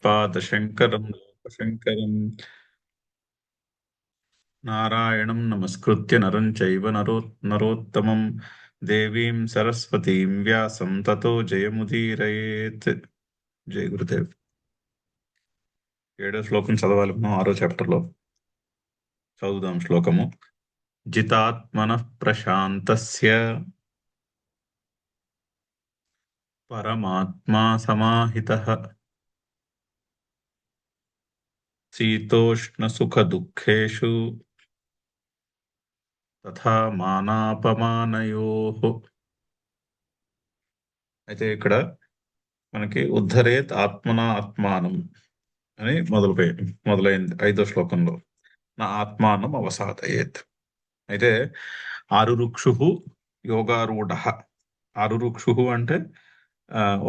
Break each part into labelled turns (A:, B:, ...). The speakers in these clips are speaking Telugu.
A: పాదశంకరం లోకశంకరం నారాయణం నమస్కృత్య నరం చైవ నరోత్తమం దేవీం సరస్వతీం వ్యాసం తతో జయముదీరయేత్. జయ గురుదేవ్. 7వ శ్లోకం చదవాలి మనం 6వ చాప్టర్లో. చదువుదాం శ్లోకము. జితాత్మనః ప్రశాంతస్య పరమాత్మా సమాహితః శీతోష్ణ సుఖ దుఃఖేషు తథా మానాపమానయోః. అయితే ఇక్కడ మనకి ఉద్ధరేత్ ఆత్మనా ఆత్మానం అని మొదలైంది 5వ శ్లోకంలో. నా ఆత్మానం అవసాదయేత్. అయితే ఆరురుక్షు యోగారూఢ. ఆరురుక్షు అంటే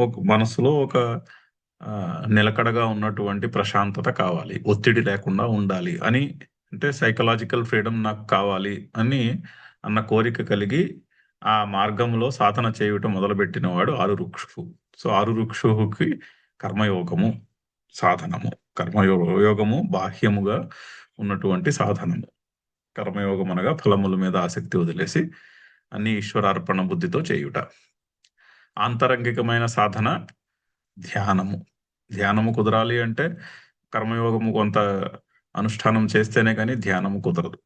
A: ఒక మనసులో ఒక నిలకడగా ఉన్నటువంటి ప్రశాంతత కావాలి, ఒత్తిడి లేకుండా ఉండాలి అని, అంటే సైకలాజికల్ ఫ్రీడమ్ నాకు కావాలి అని అన్న కోరిక కలిగి ఆ మార్గంలో సాధన చేయటం మొదలుపెట్టిన వాడు ఆరురుక్షు. సో ఆరురుక్షుకి కర్మయోగము సాధనము. కర్మయోగము బాహ్యముగా ఉన్నటువంటి సాధనము. కర్మయోగం అనగా ఫలముల మీద ఆసక్తి వదిలేసి అన్ని ఈశ్వరార్పణ బుద్ధితో చేయుట. ఆంతరంగికమైన సాధన ధ్యానము. ధ్యానము కుదరాలి అంటే కర్మయోగము కొంత అనుష్ఠానం చేస్తేనే కానీ ధ్యానము కుదరదు.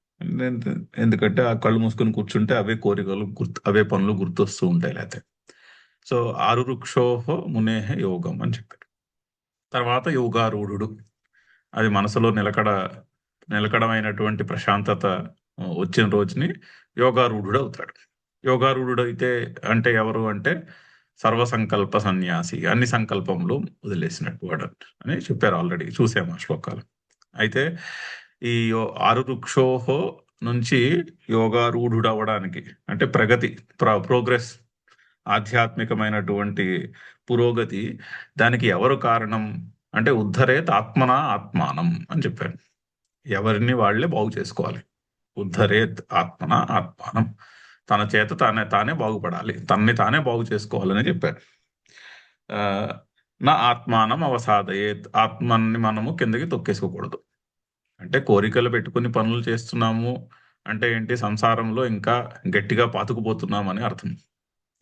A: ఎందుకంటే ఆ కళ్ళు మూసుకొని కూర్చుంటే అవే కోరికలు అవే పనులు గుర్తొస్తూ ఉంటాయి లేకపోతే. సో ఆరురుక్షోహో మునేహ యోగం అని చెప్పారు. తర్వాత యోగారూఢుడు. అది మనసులో నిలకడమైనటువంటి ప్రశాంతత వచ్చిన రోజుని యోగారూఢుడు అవుతాడు. యోగారూఢుడు అయితే అంటే ఎవరు అంటే సర్వసంకల్ప సన్యాసి, అన్ని సంకల్పములు వదిలేసినట్టు వాడు అని చెప్పారు. ఆల్రెడీ చూసాము ఆ శ్లోకాలు. అయితే ఈ ఆరురుక్షోహో నుంచి యోగారూఢుడు అవ్వడానికి అంటే ప్రగతి, ప్రోగ్రెస్, ఆధ్యాత్మికమైనటువంటి పురోగతి, దానికి ఎవరు కారణం అంటే ఉద్ధరేత్ ఆత్మనా ఆత్మానం అని చెప్పారు. ఎవరిని వాళ్లే బాగు చేసుకోవాలి. ఉద్ధరేత్ ఆత్మన ఆత్మానం. తన చేత తానే బాగుపడాలి, తనని తానే బాగు చేసుకోవాలని చెప్పారు. నా ఆత్మానం అవసాదయేత్. ఆత్మని మనము కిందకి తొక్కేసుకోకూడదు. అంటే కోరికలు పెట్టుకుని పనులు చేస్తున్నాము అంటే ఏంటి? సంసారంలో ఇంకా గట్టిగా పాతుకుపోతున్నామని అర్థం.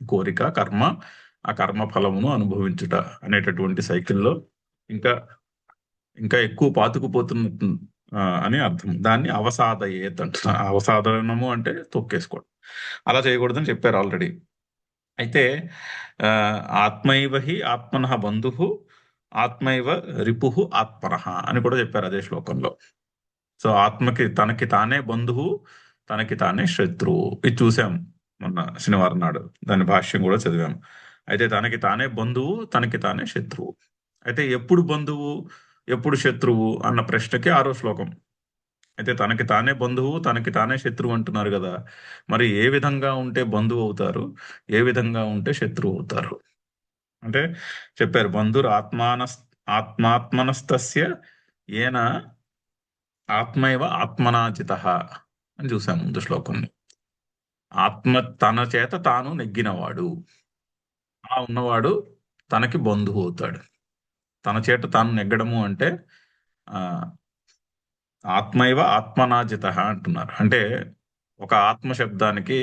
A: కోరిక, కర్మ, ఆ కర్మ ఫలమును అనుభవించుట అనేటటువంటి సైకిల్లో ఇంకా ఇంకా ఎక్కువ పాతుకుపోతున్న అని అర్థం. దాన్ని అవసాదయేత్ అంటున్నా. అవసాదనము అంటే తొక్కేసుకోవడం. అలా చేయకూడదని చెప్పారు ఆల్రెడీ. అయితే ఆత్మైవ హి ఆత్మనః బంధుః ఆత్మైవ రిపుః ఆత్మనః అని కూడా చెప్పారు అదే శ్లోకంలో. సో ఆత్మకి తనకి తానే బంధువు, తనకి తానే శత్రువు. ఇది చూసాం మొన్న శనివారం నాడు. దాని భాష్యం కూడా చదివాం. అయితే తనకి తానే బంధువు, తనకి తానే శత్రువు. అయితే ఎప్పుడు బంధువు, ఎప్పుడు శత్రువు అన్న ప్రశ్నకి 6వ శ్లోకం. అయితే తనకి తానే బంధువు, తనకి తానే శత్రువు అంటున్నారు కదా. మరి ఏ విధంగా ఉంటే బంధువు అవుతారు, ఏ విధంగా ఉంటే శత్రువు అవుతారు అంటే చెప్పారు. బంధుర్ ఆత్మాత్మనస్తస్య ఏన ఆత్మైవ ఆత్మనాజితః అని చూసాం ముందు శ్లోకంలో. ఆత్మ తన చేత తాను నెగ్గినవాడు, అలా ఉన్నవాడు తనకి బంధువు అవుతాడు. తన చేత తాను నెగ్గడము అంటే ఆత్మైవ ఆత్మనాజితః అంటున్నారు. అంటే ఒక ఆత్మ శబ్దానికి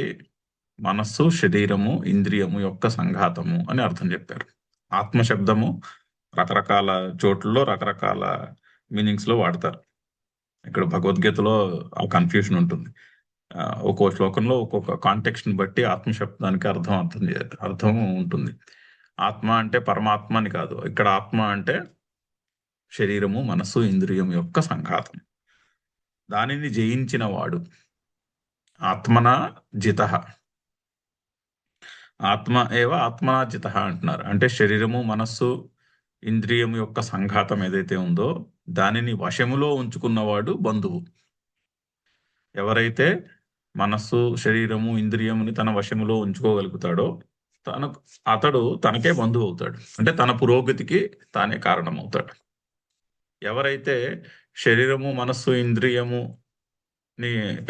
A: మనస్సు, శరీరము, ఇంద్రియము యొక్క సంఘాతము అని అర్థం చెప్పారు. ఆత్మ శబ్దము రకరకాల చోట్లలో రకరకాల మీనింగ్స్ లో వాడతారు. ఇక్కడ భగవద్గీతలో ఆ కన్ఫ్యూషన్ ఉంటుంది. ఒక్కో శ్లోకంలో ఒక్కొక్క కాంటెక్స్ట్ ని బట్టి ఆత్మ శబ్దానికి అర్థం ఉంటుంది. ఆత్మ అంటే పరమాత్మ అని కాదు. ఇక్కడ ఆత్మ అంటే శరీరము, మనస్సు, ఇంద్రియం యొక్క సంఘాతం. దానిని జయించిన వాడు ఆత్మనా జితః. ఆత్మ ఏవ ఆత్మనా జితః అంటున్నారు. అంటే శరీరము, మనస్సు, ఇంద్రియం యొక్క సంఘాతం ఏదైతే ఉందో దానిని వశములో ఉంచుకున్నవాడు బంధువు. ఎవరైతే మనస్సు, శరీరము, ఇంద్రియముని తన వశములో ఉంచుకోగలుగుతాడో అతడు తనకే బంధువు అవుతాడు. అంటే తన పురోగతికి తానే కారణమవుతాడు. ఎవరైతే శరీరము, మనస్సు, ఇంద్రియము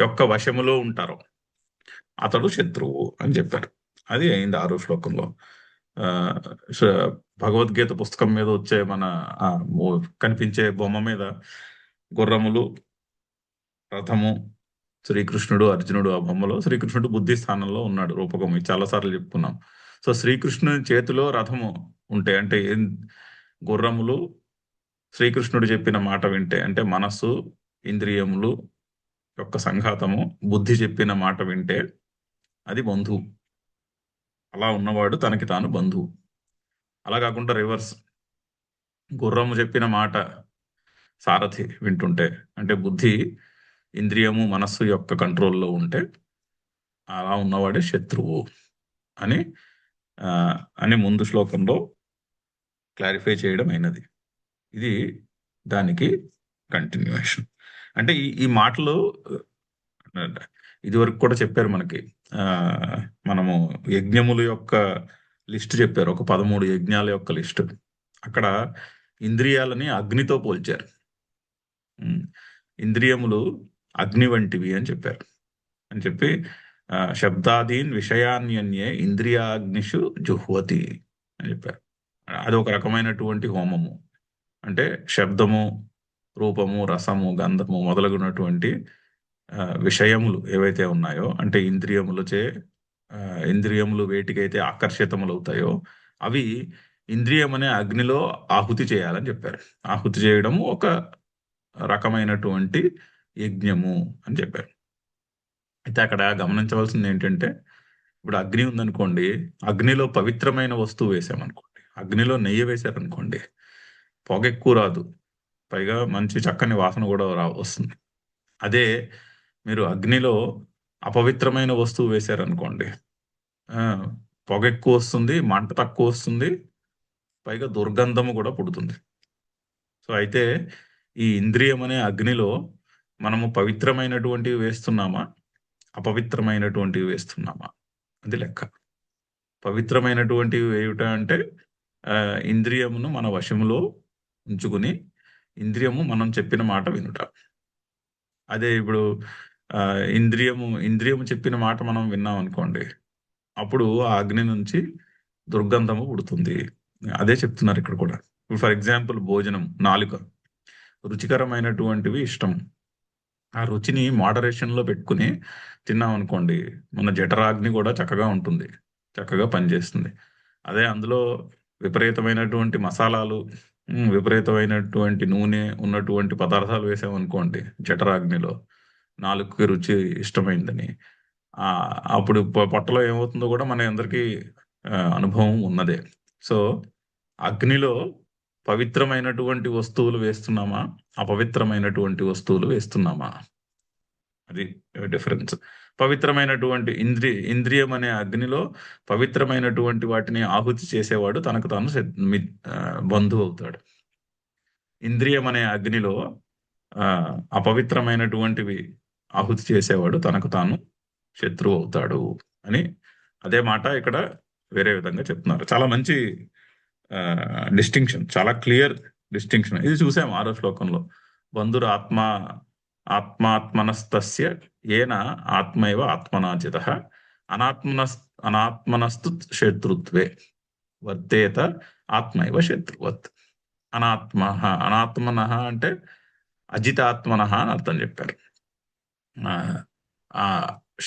A: యొక్క వశములో ఉంటారో అతడు శత్రువు అని చెప్పారు. అది అయింది 6వ శ్లోకంలో. భగవద్గీత పుస్తకం మీద వచ్చే మన కనిపించే బొమ్మ మీద గుర్రములు, రథము, శ్రీకృష్ణుడు, అర్జునుడు, ఆ బొమ్మలో శ్రీకృష్ణుడు బుద్ధి స్థానంలో ఉన్నాడు రూపకం. ఇది చాలాసార్లు చెప్పుకున్నాం. సో శ్రీకృష్ణుని చేతిలో రథము ఉంటే అంటే గుర్రములు శ్రీకృష్ణుడు చెప్పిన మాట వింటే అంటే మనస్సు, ఇంద్రియములు యొక్క సంఘాతము, బుద్ధి చెప్పిన మాట వింటే అది బంధువు. అలా ఉన్నవాడు తనకి తాను బంధువు. అలా కాకుండా రివర్స్, గుర్రము చెప్పిన మాట సారథి వింటుంటే అంటే బుద్ధి, ఇంద్రియము, మనస్సు యొక్క కంట్రోల్లో ఉంటే అలా ఉన్నవాడే శత్రువు అని అని ముందు శ్లోకంలో క్లారిఫై చేయడం అయినది. ఇది దానికి కంటిన్యూషన్. అంటే ఈ మాటలు ఇది వరకు కూడా చెప్పారు మనకి. మనము యజ్ఞముల యొక్క లిస్ట్ చెప్పారు, ఒక 13 యజ్ఞాల యొక్క లిస్ట్. అక్కడ ఇంద్రియాలని అగ్నితో పోల్చారు. ఇంద్రియములు అగ్ని వంటివి అని చెప్పారు. అని చెప్పి శబ్దాదీన్ విషయాన్యన్యే ఇంద్రియాగ్నిషు జుహ్వతి అని చెప్పారు. అది ఒక రకమైనటువంటి హోమము. అంటే శబ్దము, రూపము, రసము, గంధము మొదలగునటువంటి విషయములు ఏవైతే ఉన్నాయో అంటే ఇంద్రియములు వేటికైతే ఆకర్షితములు అవుతాయో అవి ఇంద్రియం అనే అగ్నిలో ఆహుతి చేయాలని చెప్పారు. ఆహుతి చేయడము ఒక రకమైనటువంటి యజ్ఞము అని చెప్పారు. అయితే అక్కడ గమనించవలసింది ఏంటంటే, ఇప్పుడు అగ్ని ఉందనుకోండి, అగ్నిలో పవిత్రమైన వస్తువు వేసామనుకోండి, అగ్నిలో నెయ్యి వేశారనుకోండి, పొగ ఎక్కువ రాదు, పైగా మంచి చక్కని వాసన కూడా వస్తుంది. అదే మీరు అగ్నిలో అపవిత్రమైన వస్తువు వేశారనుకోండి, పొగ ఎక్కువ వస్తుంది, మంట తక్కువ వస్తుంది, పైగా దుర్గంధము కూడా పుడుతుంది. సో అయితే ఈ ఇంద్రియం అనే అగ్నిలో మనము పవిత్రమైనటువంటివి వేస్తున్నామా, అపవిత్రమైనటువంటివి వేస్తున్నామా అది లెక్క. పవిత్రమైనటువంటివి వేయుట అంటే ఇంద్రియమును మన వశములో ఉంచుకుని ఇంద్రియము మనం చెప్పిన మాట వినుట. అదే ఇప్పుడు ఇంద్రియము చెప్పిన మాట మనం విన్నాం అనుకోండి, అప్పుడు ఆ అగ్ని నుంచి దుర్గంధము పుడుతుంది. అదే చెప్తున్నారు ఇక్కడ కూడా. ఇప్పుడు ఫర్ ఎగ్జాంపుల్ భోజనం, నాలుక రుచికరమైనటువంటివి ఇష్టం. ఆ రుచిని మోడరేషన్లో పెట్టుకుని తిన్నాం అనుకోండి, మన జఠరాగ్ని కూడా చక్కగా ఉంటుంది, చక్కగా పనిచేస్తుంది. అదే అందులో విపరీతమైనటువంటి మసాలాలు, విపరీతమైనటువంటి నూనె ఉన్నటువంటి పదార్థాలు వేసామనుకోండి జఠరాగ్నిలో, నాలుగుకి రుచి ఇష్టమైందని, అప్పుడు పొట్టలో ఏమవుతుందో కూడా మన అందరికీ అనుభవం ఉన్నదే. సో అగ్నిలో పవిత్రమైనటువంటి వస్తువులు వేస్తున్నామా, అపవిత్రమైనటువంటి వస్తువులు వేస్తున్నామా, అది డిఫరెన్స్. పవిత్రమైనటువంటి ఇంద్రియం అనే అగ్నిలో పవిత్రమైనటువంటి వాటిని ఆహుతి చేసేవాడు తనకు తాను బంధువు అవుతాడు. ఇంద్రియం అనే అగ్నిలో అపవిత్రమైనటువంటివి ఆహుతి చేసేవాడు తనకు తాను శత్రువు అవుతాడు అని అదే మాట ఇక్కడ వేరే విధంగా చెప్తున్నారు. చాలా మంచి డిస్టింక్షన్, చాలా క్లియర్ డిస్టింక్షన్. ఇది చూసాము 6వ శ్లోకంలో. బంధురు ఆత్మాత్మనస్తస్య ఏన ఆత్మైవ ఆత్మనాజిత అనాత్మనస్తు శత్రుత్వే వర్తేత ఆత్మైవ శత్రువత్. అనాత్మన అంటే అజితాత్మన అని అర్థం చెప్పారు. ఆ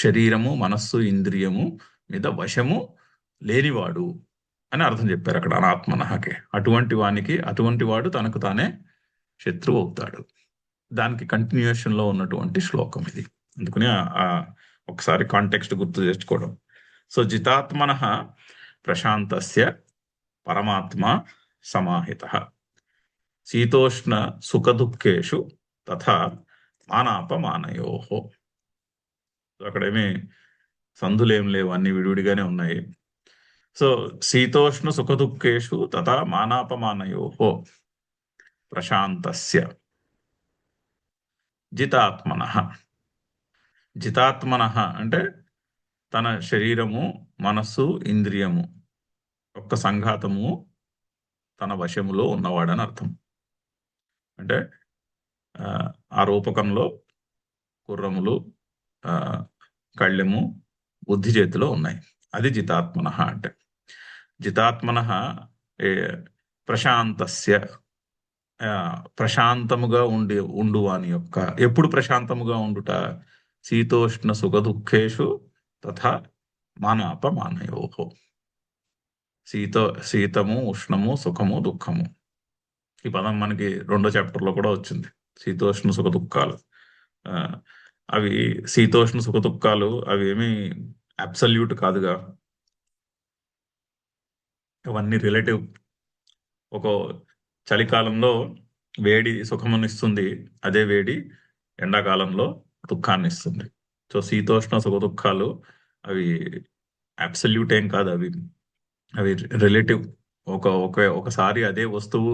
A: శరీరము, మనస్సు, ఇంద్రియము మీద వశము లేనివాడు అని అర్థం చెప్పారు అక్కడ అనాత్మనహకి. అటువంటి వాడు తనకు తానే శత్రువు అవుతాడు. దానికి కంటిన్యూషన్లో ఉన్నటువంటి శ్లోకం ఇది. అందుకని ఒకసారి కాంటెక్స్ట్ గుర్తు చేసుకోవడం. సో జితాత్మన ప్రశాంతస్య పరమాత్మ సమాహిత శీతోష్ణ సుఖదుఃఖేషు తథా మానాపమానయో. అక్కడేమి సందులేం లేవు, అన్ని విడివిడిగానే ఉన్నాయి. సో శీతోష్ణ సుఖదుఃఖేషు తథా మానాపమానయో ప్రశాంతస్య జితాత్మన అంటే తన శరీరము, మనస్సు, ఇంద్రియము యొక్క సంఘాతము తన వశములో ఉన్నవాడని అర్థం. అంటే ఆ రూపకంలో గుర్రములు, కళ్ళెము, బుద్ధి చేతిలో ఉన్నాయి. అది జితాత్మన అంటే. జితాత్మన ఏ ప్రశాంతస్య ప్రశాంతముగా ఉండు అని యొక్క ఎప్పుడు ప్రశాంతముగా ఉండుట శీతోష్ణ సుఖ దుఃఖేషు తథా మానాపమానయోహో. శీత శీతము, ఉష్ణము, సుఖము, దుఃఖము. ఈ పదం మనకి 2వ చాప్టర్లో కూడా వచ్చింది. శీతోష్ణ సుఖ దుఃఖాలు. ఆ, అవి శీతోష్ణ సుఖ దుఃఖాలు అవి ఏమీ అబ్సల్యూట్ కాదుగా, అవన్నీ రిలేటివ్. ఒక చలికాలంలో వేడి సుఖమునిస్తుంది, అదే వేడి ఎండాకాలంలో దుఃఖాన్ని ఇస్తుంది. సో శీతోష్ణ సుఖ దుఃఖాలు అవి అబ్సల్యూట్ ఏం కాదు, అవి అవి రిలేటివ్. ఒకసారి అదే వస్తువు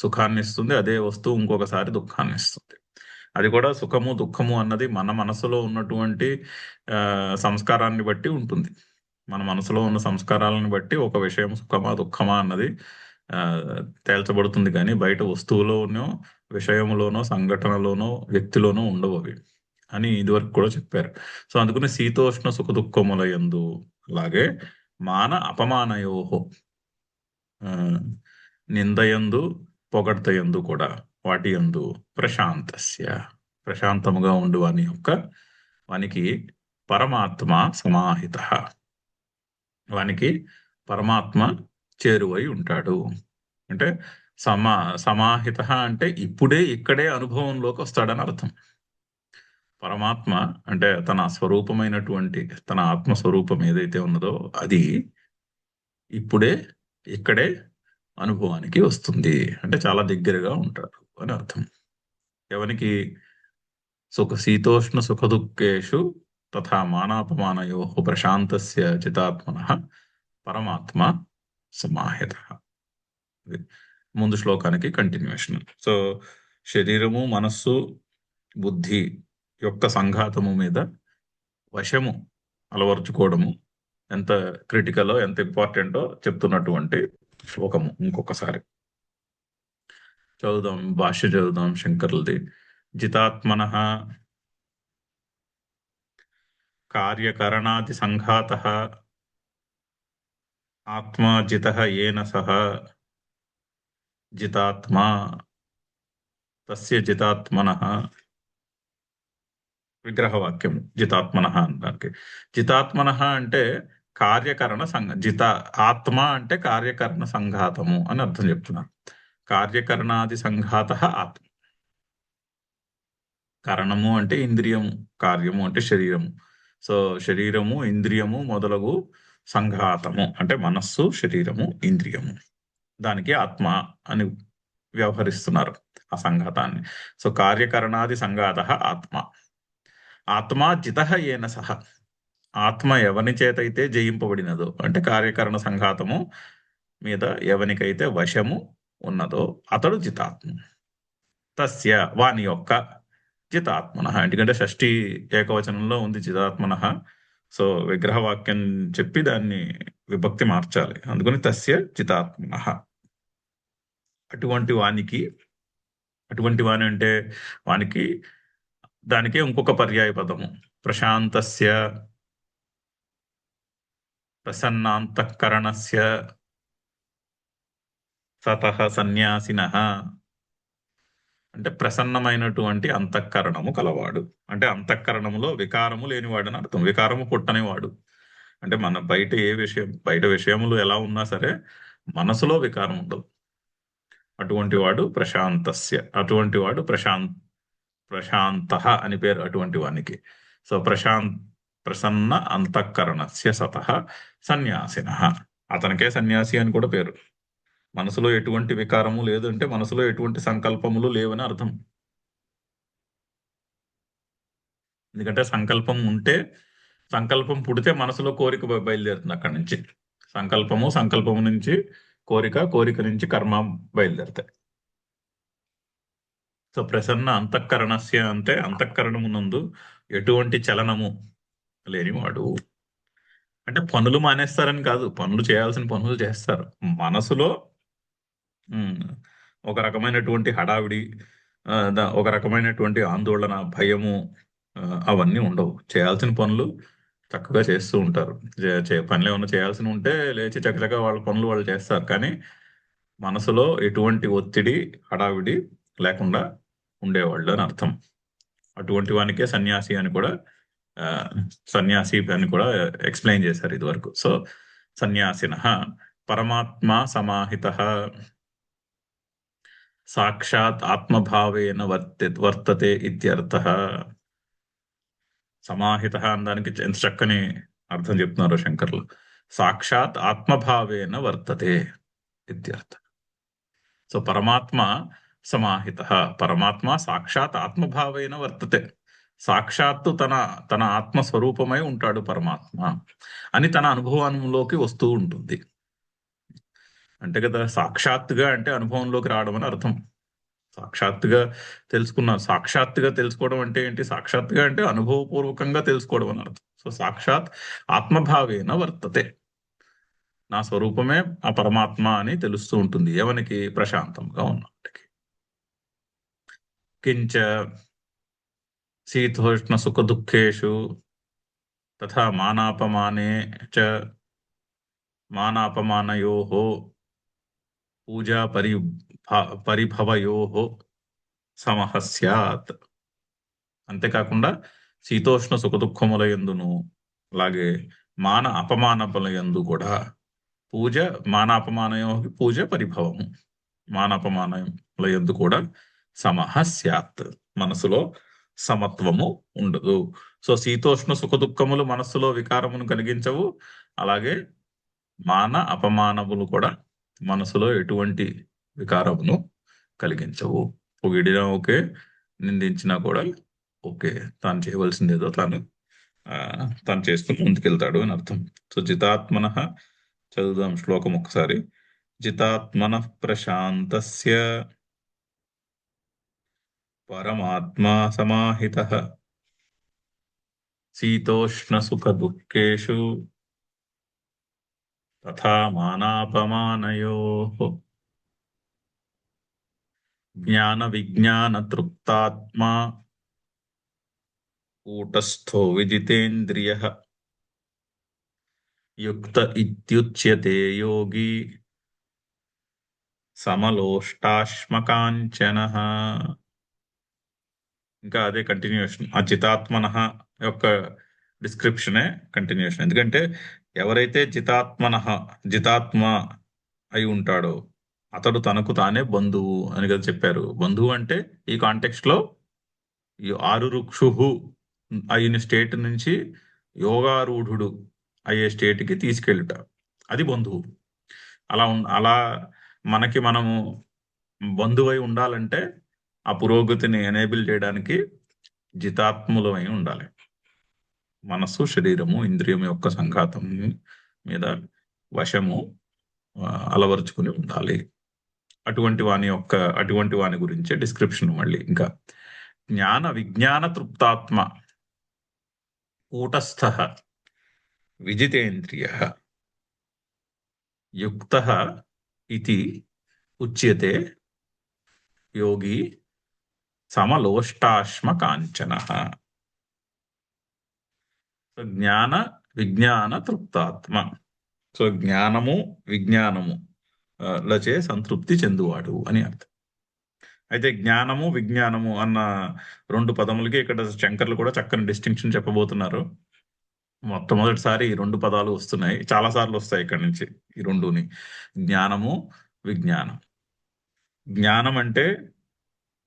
A: సుఖాన్ని ఇస్తుంది, అదే వస్తువు ఇంకొకసారి దుఃఖాన్ని ఇస్తుంది. అది కూడా సుఖము దుఃఖము అన్నది మన మనసులో ఉన్నటువంటి సంస్కారాన్ని బట్టి ఉంటుంది. మన మనసులో ఉన్న సంస్కారాలను బట్టి ఒక విషయం సుఖమా దుఃఖమా అన్నది తేల్చబడుతుంది. కానీ బయట వస్తువులోనో, విషయంలోనో, సంఘటనలోనో, వ్యక్తిలోనో ఉండవు అవి అని ఇదివరకు కూడా చెప్పారు. సో అందుకని శీతోష్ణ సుఖ దుఃఖముల యందు, అలాగే మాన అపమానయోహో, నిందయందు పొగడ్తయందు కూడా, వాటి యందు ప్రశాంతస్య ప్రశాంతముగా ఉండు అని యొక్క వానికి పరమాత్మ సమాహిత, వానికి పరమాత్మ చేరువై ఉంటాడు. అంటే సమాహిత అంటే ఇప్పుడే ఇక్కడే అనుభవంలోకి వస్తాడని అర్థం. పరమాత్మ అంటే తన స్వరూపమైనటువంటి తన ఆత్మస్వరూపం ఏదైతే ఉన్నదో అది ఇప్పుడే ఇక్కడే అనుభవానికి వస్తుంది. అంటే చాలా దగ్గరగా ఉంటాడు అని అర్థం. ఎవనికి శీతోష్ణ సుఖ దుఃఖేషు తథా మానాపమానయో ప్రశాంతస్య చితాత్మనః పరమాత్మ సమాహిత. ముందు శ్లోకానికి కంటిన్యూషన్. సో శరీరము, మనస్సు, బుద్ధి యొక్క సంఘాతము మీద వశము అలవర్చుకోవడము ఎంత క్రిటికలో, ఎంత ఇంపార్టెంటో చెప్తున్నటువంటి శ్లోకము. ఇంకొకసారి చదువుదాం, భాష్య చదువుదాం శంకరులది. జితాత్మనః కార్యకరణాది సంఘాతః ఆత్మా జితః ఏన సహ జితాత్మా తస్య జితాత్మనః. విగ్రహవాక్యం జితాత్మనః అనడానికి. జితాత్మనః అంటే కార్యకరణ ఆత్మ అంటే కార్యకరణ సంఘాతము అని అర్థం చెప్తున్నారు. కార్యకరణాది సంఘాతః ఆత్మ. కరణము అంటే ఇంద్రియము, కార్యము అంటే శరీరము. సో శరీరము, ఇంద్రియము మొదలగు సంఘాతము అంటే మనస్సు, శరీరము, ఇంద్రియము, దానికి ఆత్మ అని వ్యవహరిస్తున్నారు ఆ సంఘాతాన్ని. సో కార్యకరణాది సంఘాతః ఆత్మ. ఆత్మా జితః ఏన సహ, ఆత్మ ఎవని చేతైతే జయింపబడినదో, అంటే కార్యకరణ సంఘాతము మీద ఎవనికైతే వశము ఉన్నదో అతడు జితాత్మ. తస్య వాని యొక్క జితాత్మన, ఎందుకంటే షష్ఠి ఏకవచనంలో ఉంది జితాత్మన. సో విగ్రహవాక్యం చెప్పి దాన్ని విభక్తి మార్చాలి. అందుకని తస్య జితాత్మన. అటువంటి వాని అంటే వానికి దానికే ఇంకొక పర్యాయ పదము ప్రశాంతస్య ప్రసన్నాంతఃకరణస్య సతః సన్యాసినః. అంటే ప్రసన్నమైనటువంటి అంతఃకరణము కలవాడు, అంటే అంతఃకరణములో వికారము లేనివాడు అని అర్థం. వికారము పుట్టనివాడు అంటే మన బయట విషయములు ఎలా ఉన్నా సరే మనసులో వికారం ఉండదు. అటువంటి వాడు ప్రశాంతస్య, అటువంటి వాడు ప్రశాంత అని పేరు అటువంటి వానికి. సో ప్రసన్న అంతఃకరణస్య సతః సన్యాసినః, అతనికే సన్యాసి అని కూడా పేరు. మనసులో ఎటువంటి వికారము లేదు అంటే మనసులో ఎటువంటి సంకల్పములు లేవని అర్థం. ఎందుకంటే సంకల్పం పుడితే మనసులో కోరిక బయలుదేరుతుంది. అక్కడి నుంచి సంకల్పము నుంచి కోరిక నుంచి కర్మ బయలుదేరుతాయి. సో ప్రసన్న అంతఃకరణస్య అంటే అంతఃకరణమునందు ఎటువంటి చలనము లేనివాడు. అంటే పనులు మానేస్తారని కాదు, పనులు చేయాల్సిన పనులు చేస్తారు. మనసులో ఒక రకమైనటువంటి హడావిడి, ఒక రకమైనటువంటి ఆందోళన, భయము అవన్నీ ఉండవు. చేయాల్సిన పనులు చక్కగా చేస్తూ ఉంటారు. పనులు ఏమన్నా చేయాల్సి ఉంటే లేచి చక్కగా వాళ్ళ పనులు వాళ్ళు చేస్తారు. కానీ మనసులో ఎటువంటి ఒత్తిడి, హడావిడి లేకుండా ఉండేవాళ్ళు అని అర్థం. అటువంటి వానికే సన్యాసి అని కూడా ఆ, సన్యాసి అని కూడా ఎక్స్ప్లెయిన్ చేశారు ఇదివరకు. సో సన్యాసిన పరమాత్మ సమాహిత సాక్షాత్ ఆత్మభావేన వర్తతే ఇత్యర్థః. సమాహిత అనడానికి ఎంత చక్కని అర్థం చెప్తున్నారు శంకర్లు. సాక్షాత్ ఆత్మభావేన వర్తతే ఇత్యర్థ. సో పరమాత్మ సమాహిత, పరమాత్మ సాక్షాత్ ఆత్మభావేన వర్తతే. సాక్షాత్తు తన తన ఆత్మస్వరూపమై ఉంటాడు పరమాత్మ అని తన అనుభవంలోకి వస్తూ ఉంటుంది. అంటే కదా సాక్షాత్తుగా అంటే అనుభవంలోకి రావడం అని అర్థం. సాక్షాత్తుగా సాక్షాత్తుగా తెలుసుకోవడం అంటే ఏంటి? సాక్షాత్తుగా అంటే అనుభవపూర్వకంగా తెలుసుకోవడం అని అర్థం. సో సాక్షాత్ ఆత్మభావేన వర్తతే, నా స్వరూపమే ఆ పరమాత్మ అని తెలుస్తూ ఉంటుంది ఎవనికి? ప్రశాంతంగా ఉన్నవాడికి. కించ శీతోష్ణ సుఖ దుఃఖేషు తథా మానాపమానే చ మానాపమానయోః పూజా పరిభవయోః సమః స్యాత్. అంతేకాకుండా శీతోష్ణ సుఖదుఖముల యందును అలాగే మాన అపమానముల యందు కూడా పూజ, మానాపమానయోకి పూజ పరిభవము, మానాపమానముల యందు కూడా సమః స్యాత్, మనసులో సమత్వము ఉండదు. సో శీతోష్ణ సుఖదుఖములు మనస్సులో వికారమును కలిగించవు, అలాగే మాన అపమానములు కూడా మనసులో ఎటువంటి వికారమును కలిగించవు. పొగిడినా ఓకే, నిందించినా కూడా ఓకే, తాను చేయవలసింది ఏదో తాను చేసుకుని ముందుకెళ్తాడు అని అర్థం. సో జితాత్మన, చదువుదాం శ్లోకం ఒక్కసారి. జితాత్మన ప్రశాంతస్య పరమాత్మా సమాహితః శీతోష్ణ సుఖ దుఃఖేషు తథా మానాపమానయోః జ్ఞాన విజ్ఞాన తృప్తాత్మా కూటస్థో విజితేంద్రియః యుక్త ఇత్యుచ్యతే యోగి సమలోష్టాశ్మకాంచనః. ఇంకా అదే కంటిన్యూషన్, ఆ జితాత్మన యొక్క డిస్క్రిప్షనే కంటిన్యూషన్. ఎందుకంటే ఎవరైతే జితాత్మ అయి ఉంటాడో అతడు తనకు తానే బంధువు అని కదా చెప్పారు. బంధువు అంటే ఈ కాంటెక్స్ట్ లో ఈ ఆరురుక్షుహు అయిన స్టేట్ నుంచి యోగారూఢుడు అయ్యే స్టేట్ కి తీసుకెళ్ళుట, అది బంధువు. అలా మనకి మనము బంధువై ఉండాలంటే ఆ పురోగతిని ఎనేబుల్ చేయడానికి జితాత్ములమై ఉండాలి. మనస్సు, శరీరము, ఇంద్రియము యొక్క సంఘాతం మీద వశము అలవరుచుకుని ఉండాలి. అటువంటి వాని గురించే డిస్క్రిప్షన్. మళ్ళీ ఇంకా జ్ఞాన విజ్ఞాన తృప్తాత్మ కూటస్థ విజితేంద్రియ యుక్త ఇతి ఉచ్యతే యోగి సమలోష్టాశ్మ కాంచన. జ్ఞాన విజ్ఞాన తృప్తాత్మ. సో జ్ఞానము విజ్ఞానము లచే సంతృప్తి చెందువాడు అని అర్థం. అయితే జ్ఞానము విజ్ఞానము అన్న రెండు పదములకి ఇక్కడ శంకర్లు కూడా చక్కని డిస్టింక్షన్ చెప్పబోతున్నారు. మొట్టమొదటిసారి ఈ రెండు పదాలు వస్తున్నాయి, చాలా సార్లు వస్తాయి ఇక్కడి నుంచి ఈ రెండుని. జ్ఞానము విజ్ఞానం. జ్ఞానం అంటే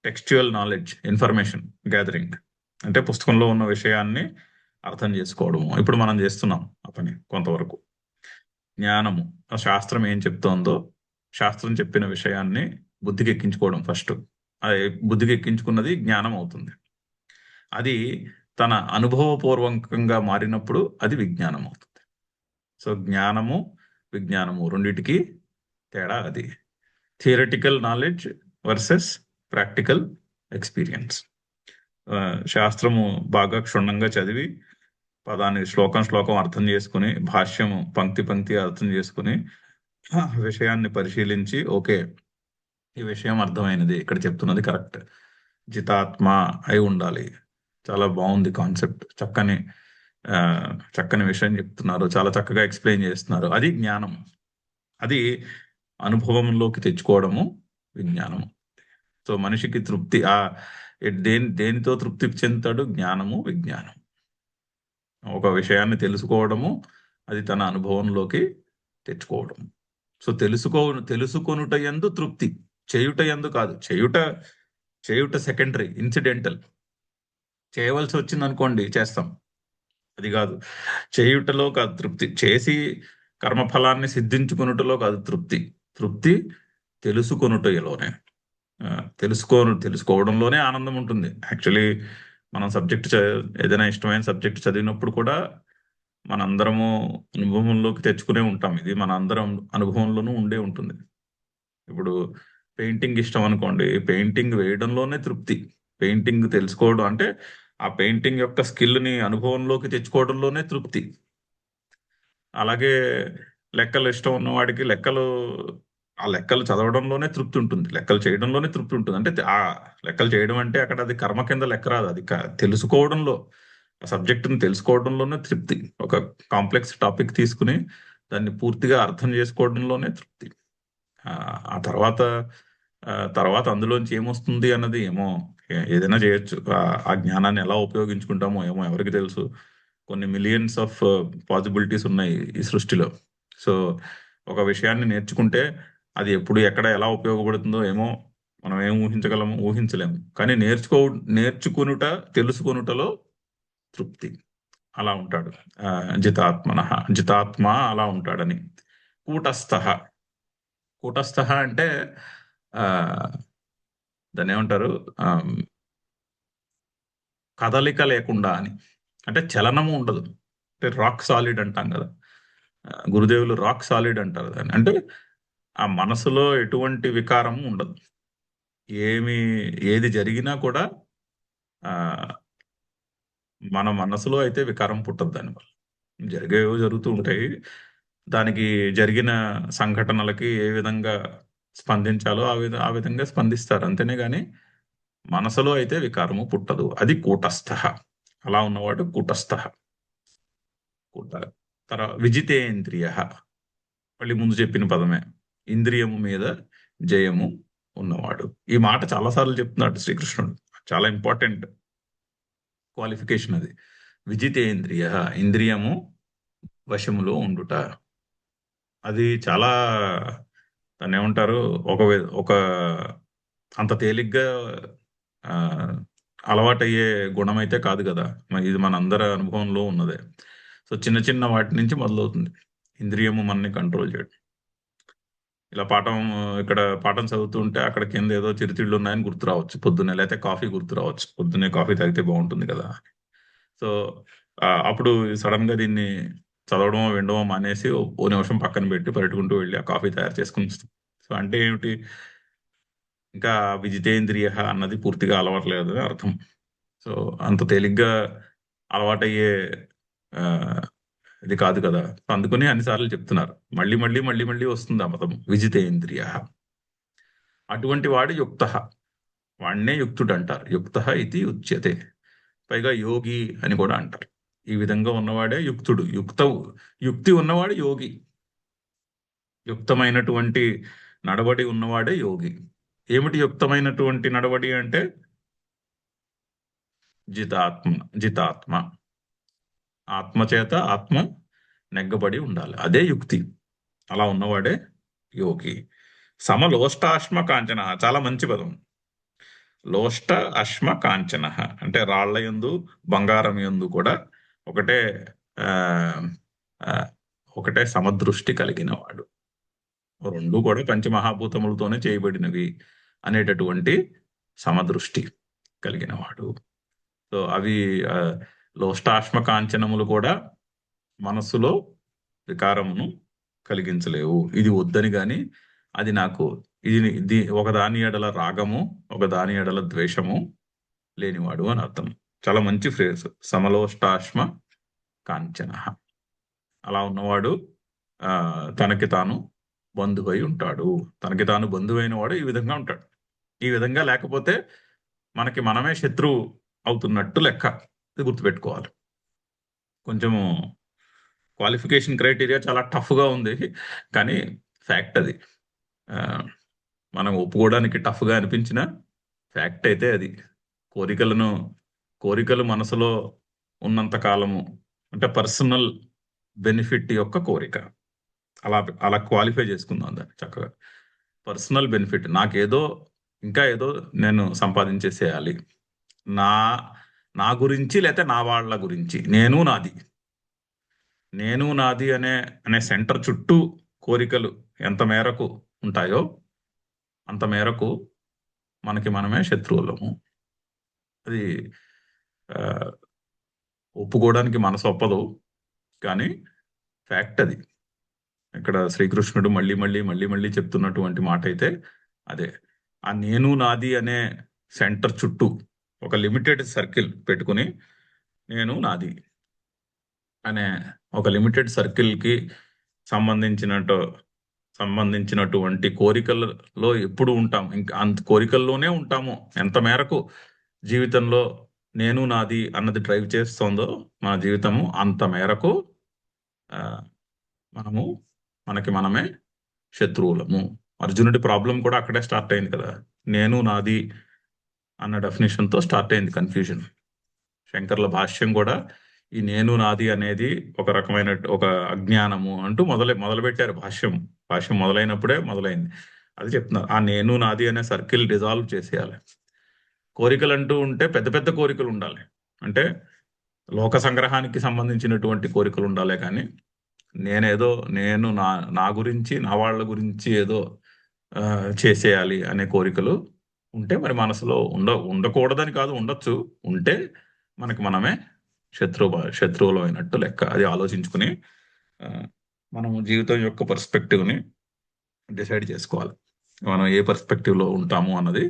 A: టెక్స్చువల్ నాలెడ్జ్, ఇన్ఫర్మేషన్ గ్యాదరింగ్, అంటే పుస్తకంలో ఉన్న విషయాన్ని అర్థం చేసుకోవడము. ఇప్పుడు మనం చేస్తున్నాం ఆ పని కొంతవరకు. జ్ఞానము ఆ శాస్త్రం ఏం చెప్తోందో, శాస్త్రం చెప్పిన విషయాన్ని బుద్ధికి ఎక్కించుకోవడం ఫస్ట్. అది బుద్ధికి ఎక్కించుకున్నది జ్ఞానం అవుతుంది. అది తన అనుభవపూర్వకంగా మారినప్పుడు అది విజ్ఞానం అవుతుంది. సో జ్ఞానము విజ్ఞానము రెండిటికి తేడా అది. Theoretical knowledge versus practical experience. శాస్త్రము బాగా క్షుణ్ణంగా చదివి పదాన్ని శ్లోకం అర్థం చేసుకుని, భాష్యము పంక్తి అర్థం చేసుకుని, విషయాన్ని పరిశీలించి ఓకే ఈ విషయం అర్థమైనది, ఇక్కడ చెప్తున్నది కరెక్ట్, జితాత్మ అయి ఉండాలి. చాలా బాగుంది కాన్సెప్ట్, చక్కని విషయం చెప్తున్నారు, చాలా చక్కగా ఎక్స్ప్లెయిన్ చేస్తున్నారు. అది జ్ఞానం. అది అనుభవంలోకి తెచ్చుకోవడము విజ్ఞానము. సో మనిషికి తృప్తి దేనితో తృప్తి చెందుతాడు? జ్ఞానము, విజ్ఞానం. ఒక విషయాన్ని తెలుసుకోవడము, అది తన అనుభవంలోకి తెచ్చుకోవడం. సో తెలుసుకొనుట యందు తృప్తి, చేయుట యందు కాదు. చేయుట సెకండరీ, ఇన్సిడెంటల్. చేయవలసి వచ్చింది అనుకోండి, చేస్తాం, అది కాదు. చేయుటలో కాదు తృప్తి, చేసి కర్మఫలాన్ని సిద్ధించుకొనుటలో కాదు తృప్తి. తృప్తి తెలుసుకొనుటలోనే. తెలుసుకోవడంలోనే ఆనందం ఉంటుంది. యాక్చువల్లీ మనం ఏదైనా ఇష్టమైన సబ్జెక్ట్ చదివినప్పుడు కూడా మనందరము అనుభవంలోకి తెచ్చుకునే ఉంటాం. ఇది మన అందరం అనుభవంలోనూ ఉండే ఉంటుంది. ఇప్పుడు పెయింటింగ్ ఇష్టం అనుకోండి, పెయింటింగ్ వేయడంలోనే తృప్తి. పెయింటింగ్ తెలుసుకోవడం అంటే ఆ పెయింటింగ్ యొక్క స్కిల్ని అనుభవంలోకి తెచ్చుకోవడంలోనే తృప్తి. అలాగే లెక్కలు ఇష్టం ఉన్నవాడికి ఆ లెక్కలు చదవడంలోనే తృప్తి ఉంటుంది, లెక్కలు చేయడంలోనే తృప్తి ఉంటుంది. అంటే ఆ లెక్కలు చేయడం అంటే అక్కడ అది కర్మ కింద లెక్క రాదు, అది తెలుసుకోవడంలో, ఆ సబ్జెక్టుని తెలుసుకోవడంలోనే తృప్తి. ఒక కాంప్లెక్స్ టాపిక్ తీసుకుని దాన్ని పూర్తిగా అర్థం చేసుకోవడంలోనే తృప్తి. ఆ తర్వాత తర్వాత అందులోంచి ఏమొస్తుంది అన్నది ఏమో, ఏదైనా చేయొచ్చు. ఆ జ్ఞానాన్ని ఎలా ఉపయోగించుకుంటామో ఏమో ఎవరికి తెలుసు. కొన్ని మిలియన్స్ ఆఫ్ పాసిబిలిటీస్ ఉన్నాయి ఈ సృష్టిలో. సో ఒక విషయాన్ని నేర్చుకుంటే అది ఎప్పుడు ఎక్కడ ఎలా ఉపయోగపడుతుందో ఏమో మనం ఏం ఊహించగలము? ఊహించలేము. కానీ నేర్చుకునుట, తెలుసుకొనుటలో తృప్తి. అలా ఉంటాడు జితాత్మన. జితాత్మ అలా ఉంటాడని. కూటస్థ. కూటస్థ అంటే ఆ దాన్ని ఏమంటారు? కదలిక లేకుండా అని. అంటే చలనము ఉండదు. అంటే రాక్ సాలిడ్ అంటాం కదా. గురుదేవులు రాక్ సాలిడ్ అంటారు దాన్ని. అంటే ఆ మనసులో ఎటువంటి వికారము ఉండదు. ఏది జరిగినా కూడా ఆ మన మనసులో అయితే వికారం పుట్టదు దానివల్ల. జరిగేవో జరుగుతూ ఉంటాయి. దానికి జరిగిన సంఘటనలకి ఏ విధంగా స్పందించాలో ఆ విధంగా స్పందిస్తారు, అంతేనే గాని మనసులో అయితే వికారము పుట్టదు. అది కూటస్థ. అలా ఉన్నవాడు కూటస్థ. కూట విజితేంద్రియ. మళ్ళీ ముందు చెప్పిన పదమే. ఇంద్రియము మీద జయము ఉన్నవాడు. ఈ మాట చాలాసార్లు చెప్తున్నాడు శ్రీకృష్ణుడు. చాలా ఇంపార్టెంట్ క్వాలిఫికేషన్ అది. విజితేంద్రియ, ఇంద్రియము వశములో ఉండుట. అది చాలా, దాన్ని ఏమంటారు, ఒక అంత తేలిగ్గా ఆ, అలవాటయ్యే గుణం అయితే కాదు కదా. ఇది మన అందరి అనుభవంలో ఉన్నదే. సో చిన్న చిన్న వాటి నుంచి మొదలవుతుంది ఇంద్రియము మనని కంట్రోల్ చేయడం. ఇలా ఇక్కడ పాఠం చదువుతుంటే అక్కడ కింద ఏదో చిరుతిళ్ళు ఉన్నాయని గుర్తు రావచ్చు పొద్దున్నే, లేకపోతే కాఫీ గుర్తు రావచ్చు పొద్దున్నే, కాఫీ తాగితే బాగుంటుంది కదా. సో అప్పుడు సడన్ గా దీన్ని చదవడమో వినడమో మానేసి ఓ నిమిషం పక్కన పెట్టి పరిగెట్టుకుంటూ వెళ్ళి ఆ కాఫీ తయారు చేసుకుని వస్తాం. సో అంటే ఏమిటి? ఇంకా విజితేంద్రియ అన్నది పూర్తిగా అలవాట్లేదు అని అర్థం. సో అంత తేలిగ్గా అలవాటయ్యే ఆ, ఇది కాదు కదా. అందుకని అన్నిసార్లు చెప్తున్నారు. మళ్ళీ మళ్ళీ మళ్ళీ మళ్ళీ వస్తుంది ఆ పదం, విజితేంద్రియ. అటువంటి వాడు యుక్త. వాడినే యుక్తుడు అంటారు. యుక్త ఇది ఉచ్యతే. పైగా యోగి అని కూడా అంటారు. ఈ విధంగా ఉన్నవాడే యుక్తుడు. యుక్తి ఉన్నవాడు యోగి. యుక్తమైనటువంటి నడవడి ఉన్నవాడే యోగి. ఏమిటి యుక్తమైనటువంటి నడవడి అంటే? జితాత్మ. ఆత్మచేత ఆత్మ నెగ్గబడి ఉండాలి, అదే యుక్తి. అలా ఉన్నవాడే యోగి. సమలోష్టాశ్మ కాంచన, చాలా మంచి పదం. లోష్ట అశ్మ కాంచన అంటే రాళ్ల యందు బంగారం యందు కూడా ఒకటే ఆ ఆ, ఒకటే సమదృష్టి కలిగిన వాడు. రెండు కూడా పంచమహాభూతములతోనే చేయబడినవి అనేటటువంటి సమదృష్టి కలిగిన వాడు. సో అవి లోష్టాశ్మ కాంచనములు కూడా మనస్సులో వికారమును కలిగించలేవు. ఇది వద్దని గాని అది నాకు ఒక దాని ఎడల రాగము, ఒక దాని ఎడల ద్వేషము లేనివాడు అని అర్థం. చాలా మంచి ఫ్రేజ్, సమలోష్టాశ్మ కాంచన. అలా ఉన్నవాడు తనకి తాను బంధువై ఉంటాడు. తనకి తాను బంధువైన వాడు ఈ విధంగా ఉంటాడు. ఈ విధంగా లేకపోతే మనకి మనమే శత్రువు అవుతున్నట్టు లెక్క. ఇది గుర్తుపెట్టుకోవాలి. కొంచెము క్వాలిఫికేషన్ క్రైటీరియా చాలా టఫ్గా ఉంది, కానీ ఫ్యాక్ట్ అది. ఆ, మనం ఒప్పుకోవడానికి టఫ్గా అనిపించిన ఫ్యాక్ట్ అయితే అది. కోరికలను కోరికలు మనసులో ఉన్నంత కాలము, అంటే పర్సనల్ బెనిఫిట్ యొక్క కోరిక, అలా అలా క్వాలిఫై చేసుకుందాం దాన్ని చక్కగా. పర్సనల్ బెనిఫిట్, నాకేదో ఇంకా ఏదో నేను సంపాదించేసేయాలి, నా నా గురించి లేకపోతే నా వాళ్ళ గురించి, నేను నాది అనే అనే సెంటర్ చుట్టూ కోరికలు ఎంత మేరకు ఉంటాయో అంత మేరకు మనకి మనమే శత్రువులము. అది ఆ, ఒప్పుకోవడానికి మనసు ఒప్పదు, కానీ ఫ్యాక్ట్ అది. ఇక్కడ శ్రీకృష్ణుడు మళ్ళీ మళ్ళీ మళ్ళీ మళ్ళీ చెప్తున్నటువంటి మాట అయితే అదే. ఆ నేను నాది అనే సెంటర్ చుట్టూ ఒక లిమిటెడ్ సర్కిల్ పెట్టుకుని, నేను నాది అనే ఒక లిమిటెడ్ సర్కిల్కి సంబంధించినట్టు సంబంధించినటువంటి కోరికలలో ఎప్పుడు ఉంటాం, ఇంకా అంత కోరికల్లోనే ఉంటాము. ఎంత మేరకు జీవితంలో నేను నాది అన్నది డ్రైవ్ చేస్తోందో మన జీవితము, అంత మేరకు ఆ, మనము మనకి మనమే శత్రువులము. అర్జునుడి ప్రాబ్లం కూడా అక్కడే స్టార్ట్ అయింది కదా, నేను నాది అన్న డెఫినేషన్తో స్టార్ట్ అయింది కన్ఫ్యూజన్. శంకర్ల భాష్యం కూడా ఈ నేను నాది అనేది ఒక రకమైన ఒక అజ్ఞానము అంటూ మొదలు పెట్టారు. భాష్యం భాష్యం మొదలైనప్పుడే మొదలైంది. అది చెప్తున్నారు, ఆ నేను నాది అనే సర్కిల్ డిజాల్వ్ చేసేయాలి. కోరికలు అంటూ ఉంటే పెద్ద పెద్ద కోరికలు ఉండాలి, అంటే లోక సంగ్రహానికి సంబంధించినటువంటి కోరికలు ఉండాలి. కానీ నేనేదో నేను నా నా గురించి నా వాళ్ళ గురించి ఏదో ఆ, చేసేయాలి అనే కోరికలు ఉంటే మరి మనసులో ఉండకూడదని కాదు, ఉండొచ్చు. ఉంటే మనకి మనమే శత్రువులు అయినట్టు లెక్క. అది ఆలోచించుకుని ఆ, మనం జీవితం యొక్క పర్స్పెక్టివ్ని డిసైడ్ చేసుకోవాలి. మనం ఏ పర్స్పెక్టివ్లో ఉంటాము అన్నది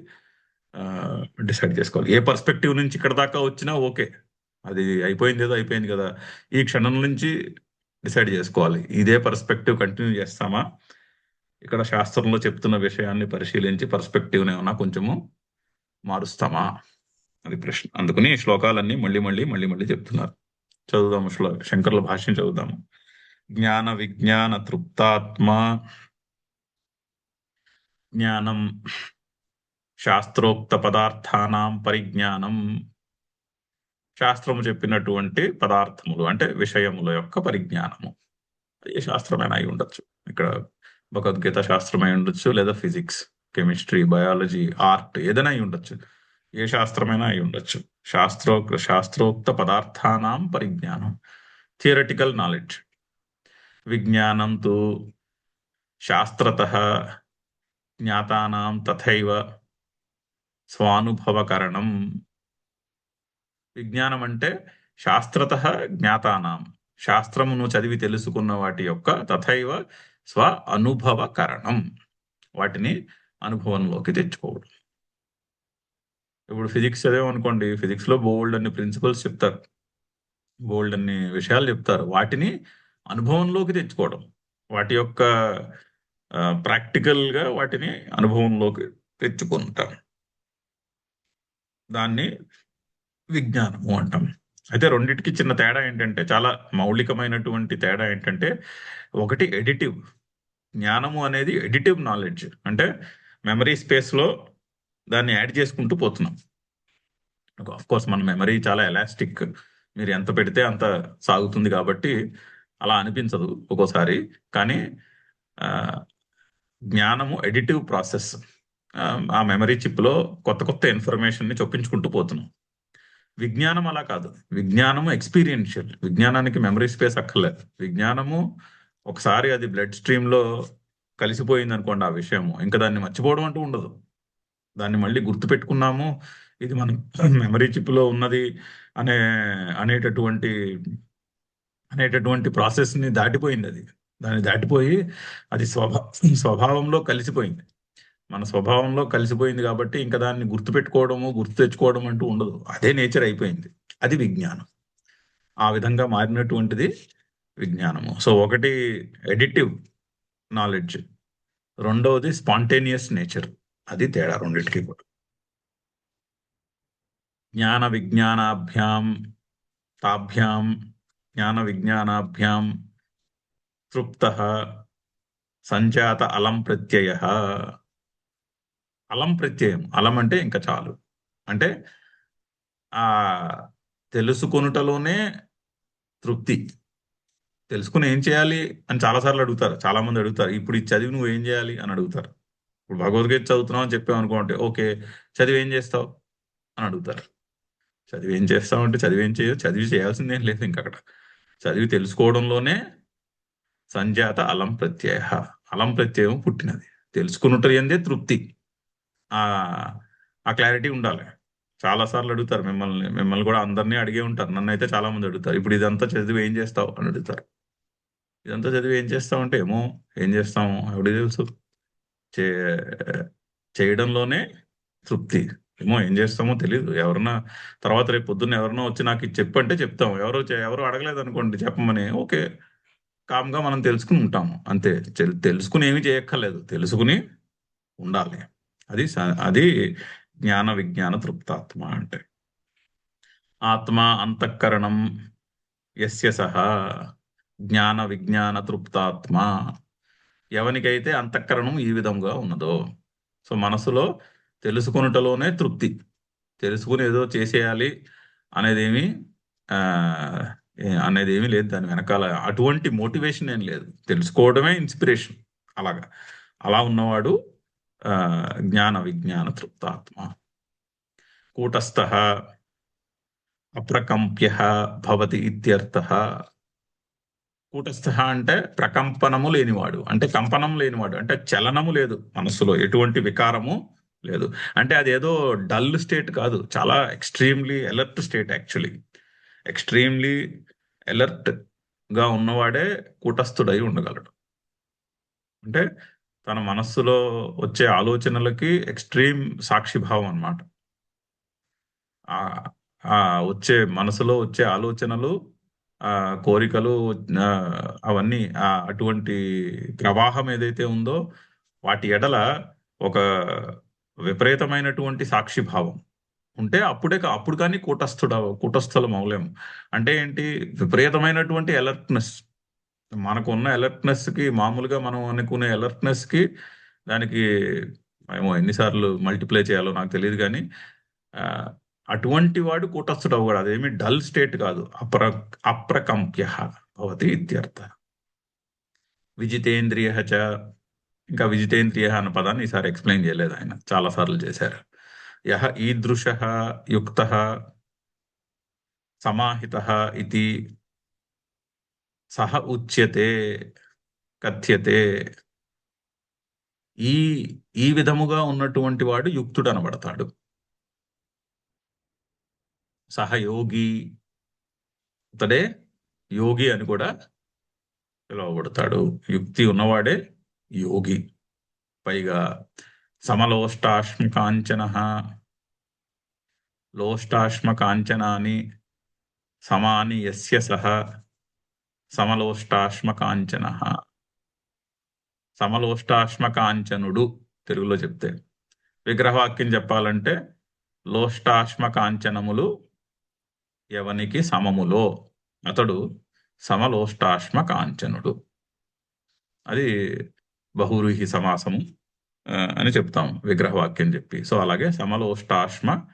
A: డిసైడ్ చేసుకోవాలి. ఏ పర్స్పెక్టివ్ నుంచి ఇక్కడ దాకా వచ్చినా ఓకే, అది అయిపోయింది ఏదో అయిపోయింది కదా. ఈ క్షణం నుంచి డిసైడ్ చేసుకోవాలి, ఇదే పర్స్పెక్టివ్ కంటిన్యూ చేస్తామా, ఇక్కడ శాస్త్రంలో చెప్తున్న విషయాన్ని పరిశీలించి పర్స్పెక్టివ్ని ఏమన్నా కొంచెము మారుస్తామా, అది ప్రశ్న. అందుకని ఈ శ్లోకాలన్నీ మళ్ళీ మళ్ళీ మళ్ళీ మళ్ళీ చెప్తున్నారు. చదువుదాము, శంకర్ల భాష్యం చదువుదాము. జ్ఞాన విజ్ఞాన తృప్తాత్మ జ్ఞానం శాస్త్రోక్త పదార్థానాం పరిజ్ఞానం. శాస్త్రము చెప్పినటువంటి పదార్థములు అంటే విషయముల యొక్క పరిజ్ఞానము. ఏ శాస్త్రమైనా అయి ఉండొచ్చు. ఇక్కడ భగవద్గీత శాస్త్రమై ఉండొచ్చు, లేదా ఫిజిక్స్, కెమిస్ట్రీ, బయాలజీ, ఆర్ట్, ఏదైనా అయి ఉండొచ్చు. ఏ శాస్త్రమైనా అయి ఉండొచ్చు. శాస్త్రోక్త పదార్థానాం పరిజ్ఞానం, థియరటికల్ నాలెడ్జ్. విజ్ఞానం తు శాస్త్రతః జ్ఞాతానాం తథైవ స్వానుభవకరణం. విజ్ఞానం అంటే శాస్త్రతః జ్ఞాతానాం, శాస్త్రమును చదివి తెలుసుకున్న వాటి యొక్క తథైవ స్వ అనుభవకరణం, వాటిని అనుభవంలోకి తెచ్చుకోవడం. ఇప్పుడు ఫిజిక్స్ చదివామనుకోండి, ఫిజిక్స్లో బోల్డ్ అన్ని ప్రిన్సిపల్స్ చెప్తారు, బోల్డ్ అన్ని విషయాలు చెప్తారు. వాటిని అనుభవంలోకి తెచ్చుకోవడం, వాటి యొక్క ప్రాక్టికల్గా వాటిని అనుభవంలోకి తెచ్చుకుంటాం, దాన్ని విజ్ఞానము అంటాం. అయితే రెండిటికి చిన్న తేడా ఏంటంటే, చాలా మౌలికమైనటువంటి తేడా ఏంటంటే, ఒకటి ఎడిటివ్. జ్ఞానము అనేది ఎడిటివ్ నాలెడ్జ్, అంటే మెమరీ స్పేస్లో దాన్ని యాడ్ చేసుకుంటూ పోతున్నాం. ఆఫ్ కోర్స్ మన మెమరీ చాలా ఎలాస్టిక్, మీరు ఎంత పెడితే అంత సాగుతుంది కాబట్టి అలా అనిపించదు ఒక్కోసారి. కానీ ఆ, జ్ఞానము ఎడిటివ్ ప్రాసెస్. ఆ మెమరీ చిప్లో కొత్త కొత్త ఇన్ఫర్మేషన్ని చొప్పించుకుంటూ పోతున్నాం. విజ్ఞానం అలా కాదు. విజ్ఞానము ఎక్స్పీరియన్షియల్. విజ్ఞానానికి మెమరీ స్పేస్ అక్కర్లేదు. విజ్ఞానము ఒకసారి అది బ్లడ్ స్ట్రీమ్లో కలిసిపోయింది అనుకోండి ఆ విషయము, ఇంకా దాన్ని మర్చిపోవడం అంటూ ఉండదు. దాన్ని మళ్ళీ గుర్తు పెట్టుకున్నాము, ఇది మన మెమరీ చిప్లో ఉన్నది అనే అనేటటువంటి అనేటటువంటి ప్రాసెస్ని దాటిపోయింది. అది దాన్ని దాటిపోయి అది స్వభావంలో కలిసిపోయింది. మన స్వభావంలో కలిసిపోయింది కాబట్టి ఇంకా దాన్ని గుర్తు పెట్టుకోవడము గుర్తు తెచ్చుకోవడం అంటూ ఉండదు. అదే నేచర్ అయిపోయింది. అది విజ్ఞానం. ఆ విధంగా మారినటువంటిది విజ్ఞానము. సో ఒకటి ఎడిటివ్ నాలెడ్జ్, రెండవది స్పాంటేనియస్ నేచర్. అది తేడా రెండింటికి కూడా. జ్ఞాన విజ్ఞానాభ్యాం తాభ్యాం జ్ఞాన విజ్ఞానాభ్యాం తృప్త సంజాత అలం ప్రత్యయ. అలం ప్రత్యయం, అలం అంటే ఇంకా చాలు. అంటే ఆ తెలుసుకొనుటలోనే తృప్తి. తెలుసుకుని ఏం చేయాలి అని చాలాసార్లు అడుగుతారు, చాలా మంది అడుగుతారు. ఇప్పుడు ఈ చదివి నువ్వు ఏం చేయాలి అని అడుగుతారు. ఇప్పుడు భగవద్గీత చదువుతున్నావు అని చెప్పావు అనుకోండి, ఓకే, చదివి ఏం చేస్తావు అని అడుగుతారు. చదివి ఏం చేస్తావు అంటే చదివి ఏం చేయవు, చదివి చేయాల్సిందేం లేదు ఇంక అక్కడ. చదివి తెలుసుకోవడంలోనే సంజాత అలం ప్రత్యయ, అలం ప్రత్యయం పుట్టినది. తెలుసుకున్నట్టు ఏందే తృప్తి. ఆ ఆ క్లారిటీ ఉండాలి. చాలా సార్లు అడుగుతారు మిమ్మల్ని, మిమ్మల్ని కూడా అందరినీ అడిగే ఉంటారు. నన్ను అయితే చాలా మంది అడుగుతారు, ఇప్పుడు ఇదంతా చదివి ఏం చేస్తావు అని అడుగుతారు. ఇదంతా చదివి ఏం చేస్తావు అంటే, ఏమో ఏం చేస్తాము ఎవడికి తెలుసు. చే చేయడంలోనే తృప్తి. ఏమో ఏం చేస్తామో తెలియదు. ఎవరన్నా తర్వాత రేపు పొద్దున్న ఎవరన్నా వచ్చి నాకు ఇది చెప్పంటే చెప్తాం. ఎవరు అడగలేదు అనుకోండి చెప్పమని, ఓకే, కామ్గా మనం తెలుసుకుని ఉంటాము అంతే. తెలుసుకుని ఏమీ చేయక్కర్లేదు, తెలుసుకుని ఉండాలి. అది జ్ఞాన విజ్ఞాన తృప్తాత్మ అంటే. ఆత్మ అంతఃకరణం యస్య సహా జ్ఞాన విజ్ఞాన తృప్తాత్మ. ఎవనికైతే అంతఃకరణం ఈ విధంగా ఉన్నదో, సో మనసులో తెలుసుకొనుటలోనే తృప్తి. తెలుసుకుని ఏదో చేసేయాలి అనేదేమి ఆ, అనేది ఏమీ లేదు దాని వెనకాల. అటువంటి మోటివేషన్ ఏం లేదు, తెలుసుకోవడమే ఇన్స్పిరేషన్. అలాగా, అలా ఉన్నవాడు ఆ, జ్ఞాన విజ్ఞాన తృప్తాత్మ. కూటస్థ అప్రకంప్య భవతి ఇత్యర్థః. కూటస్థ అంటే ప్రకంపనము లేనివాడు, అంటే కంపనం లేనివాడు, అంటే చలనము లేదు మనస్సులో, ఎటువంటి వికారము లేదు. అంటే అదేదో డల్ స్టేట్ కాదు, చాలా extremely alert state actually. Extremely alert గా ఉన్నవాడే కూటస్థుడై ఉండగలడు. అంటే తన మనస్సులో వచ్చే ఆలోచనలకి ఎక్స్ట్రీమ్ సాక్షిభావం అన్నమాట. ఆ ఆ వచ్చే మనసులో వచ్చే ఆలోచనలు, ఆ కోరికలు, ఆ, అవన్నీ అటువంటి ప్రవాహం ఏదైతే ఉందో వాటి ఎడల ఒక విపరీతమైనటువంటి సాక్షిభావం ఉంటే అప్పుడు కానీ కూటస్థులం అవలేము. అంటే ఏంటి, విపరీతమైనటువంటి అలర్ట్నెస్. మనకు ఉన్న అలర్ట్నెస్ కి, మామూలుగా మనం అనుకునే అలర్ట్నెస్ కి, దానికి ఏమో ఎన్నిసార్లు మల్టిప్లై చేయాలో నాకు తెలియదు కానీ ఆ, అటువంటి వాడు కూటస్థుడు అవ్వడు. అదేమి డల్ స్టేట్ కాదు. అప్రకంప్య భవతి ఇత్యర్థ. విజితేంద్రియ చ. ఇంకా విజితేంద్రియ అన్న పదాన్ని ఈసారి ఎక్స్ప్లెయిన్ చేయలేదు ఆయన, చాలా సార్లు చేశారు. యహ ఈదృశ యుక్త సమాహిత ఇతి సహ ఉచ్యతే కథ్యతే. ఈ ఈ విధముగా ఉన్నటువంటి వాడు యుక్తుడు అనబడతాడు. సహయోగి, అతడే యోగి అని కూడా పిలువబడతాడు. యుక్తి ఉన్నవాడే యోగి. పైగా సమలోష్టాశ్మ కాంచన, లోష్టాశ్మ కాంచనాని సమాని యస్య సహ సమలోష్టాశ్మ కాంచన. సమలోష్టాశ్మ కాంచనుడు తెలుగులో చెప్తే, విగ్రహవాక్యం చెప్పాలంటే లోష్టాశ్మ కాంచనములు ఎవనికి సమములో అతడు సమలోష్టాశ్మ కాంచనుడు. అది బహువ్రీహి సమాసము అని చెప్తాం విగ్రహవాక్యం చెప్పి. సో అలాగే సమలోష్టాశ్మ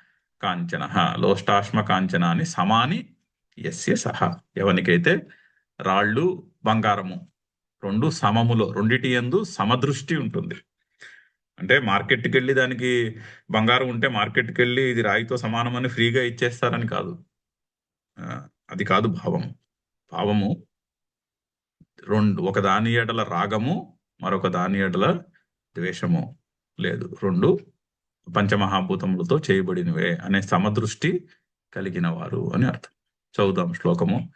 A: కాంచన, లోష్టాశ్మ కాంచనాన్ని సమాని యస్య సహ. ఎవనికైతే రాళ్ళు బంగారము రెండు సమములో, రెండిటి యందు సమదృష్టి ఉంటుంది. అంటే మార్కెట్కి వెళ్ళి దానికి బంగారం ఉంటే మార్కెట్కి వెళ్ళి ఇది రాయితో సమానమని ఫ్రీగా ఇచ్చేస్తారని కాదు. ఆ, అది కాదు భావము. భావము రెండు, ఒక దాని ఎడల రాగము, మరొక దాని ఎడల ద్వేషము లేదు. రెండు పంచమహాభూతములతో చేయబడినవే అనే సమదృష్టి కలిగిన వారు అని అర్థం. చదువుదాం శ్లోకము.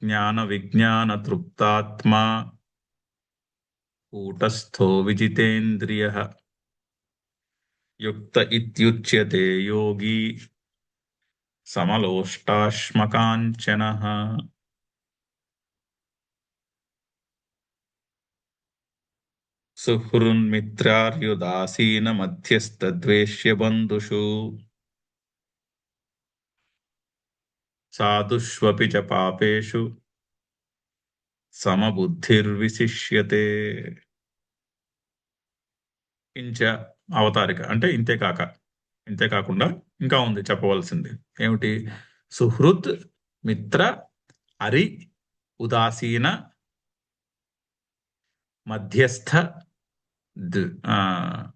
A: జ్ఞాన విజ్ఞాన తృప్తాత్మ కూటస్థో విజితేంద్రియ యుక్త ఇత్యుచ్యతే యోగి సమలోష్టాశ్మకాంచన. సుహృన్మిత్రార్యుదాసీన మధ్యస్థద్వేష్య బంధుషు సాధుష్వపి చ పాపేషు సమబుద్ధిర్విశిష్యతే. ఇంచ అవతారిక అంటే ఇంతే కాకుండా ఇంకా ఉంది చెప్పవలసింది. ఏమిటి? సుహృత్, మిత్ర, అరి, ఉదాసీన, మధ్యస్థ, ఆ,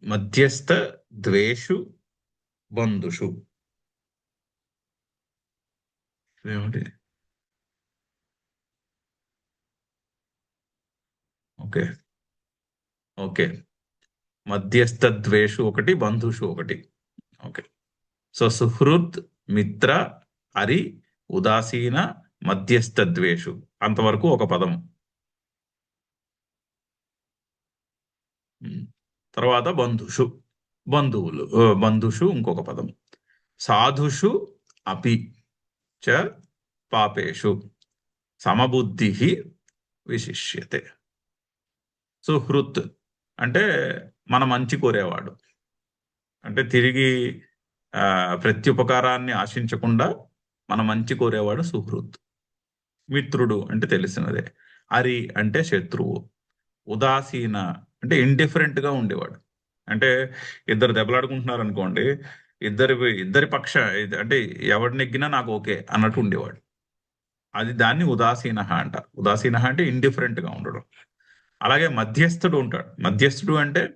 A: మధ్యస్థ, ద్వేషు, బంధుషు. ఏమిటి? ఓకే. ఓకే. మధ్యస్థ ద్వేషు ఒకటి, బంధుషు ఒకటి. ఓకే. సో సుహృద్, మిత్ర, అరి, ఉదాసీన, మధ్యస్థ ద్వేషు అంతవరకు ఒక పదం. తర్వాత బంధుషు, బంధువులు, బంధుషు ఇంకొక పదం. సాధుషు అపి చ పాపేషు సమబుద్ధి విశిష్యతే. సుహృత్ అంటే మన మంచి కోరేవాడు, అంటే తిరిగి ఆ ప్రత్యుపకారాన్ని ఆశించకుండా మన మంచి కోరేవాడు సుహృత్. మిత్రుడు అంటే తెలిసినదే. అరి అంటే శత్రువు. ఉదాసీన అంటే ఇండిఫరెంట్ గా ఉండేవాడు. అంటే ఇద్దరు దెబ్బలాడుకుంటున్నారు అనుకోండి, ఇద్దరి ఇద్దరి పక్ష అంటే ఎవడు నెగ్గినా నాకు ఓకే అన్నట్టు ఉండేవాడు. అది దాన్ని ఉదాసీన అంటారు. ఉదాసీన అంటే ఇండిఫరెంట్ గా ఉండడం. అలాగే మధ్యస్థుడు ఉంటాడు. మధ్యస్థుడు అంటే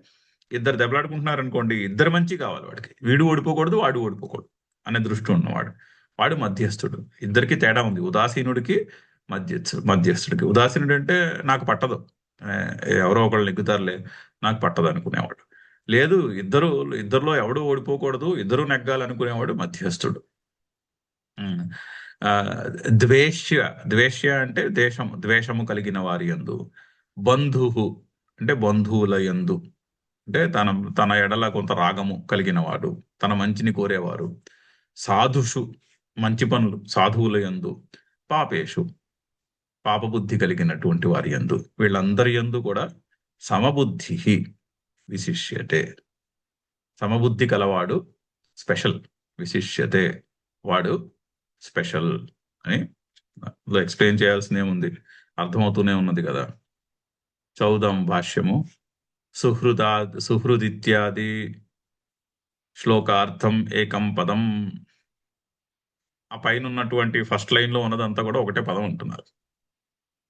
A: ఇద్దరు దెబ్బలాడుకుంటున్నారు అనుకోండి, ఇద్దరు మంచి కావాలి వాడికి, వీడు ఓడిపోకూడదు వాడు ఓడిపోకూడదు అనే దృష్టి ఉన్నవాడు వాడు మధ్యస్థుడు. ఇద్దరికి తేడా ఉంది, ఉదాసీనుడికి మధ్యస్థుడికి. ఉదాసీనుడు అంటే నాకు పట్టదు, ఆ, ఎవరో ఒకళ్ళు నెగ్గుతారులే, నాకు పట్టదు అనుకునేవాడు. లేదు, ఇద్దరిలో ఎవడు ఓడిపోకూడదు, ఇద్దరు నెగ్గాలనుకునేవాడు మధ్యస్థుడు. ఉమ్. ఆ, ద్వేష్య, ద్వేష్య అంటే ద్వేషము కలిగిన వారి యందు. బంధువు అంటే బంధువుల యందు, అంటే తన తన ఎడల కొంత రాగము కలిగిన వాడు, తన మంచిని కోరేవారు. సాధుషు మంచి పనులు సాధువుల యందు. పాపేషు పాపబుద్ధి కలిగినటువంటి వారి యందు. వీళ్ళందరి యందు కూడా సమబుద్ధి విశిష్యతే. సమబుద్ధి కలవాడు స్పెషల్. విశిష్యతే వాడు స్పెషల్ అని ఎక్స్ప్లెయిన్ చేయాల్సిన ఏముంది, అర్థమవుతూనే ఉన్నది కదా. చౌదాం భాష్యము. సుహృదిత్యాది శ్లోకార్థం ఏకం పదం. ఆ పైన ఉన్నటువంటి ఫస్ట్ లైన్ లో ఉన్నదంతా కూడా ఒకటే పదం అంటున్నారు.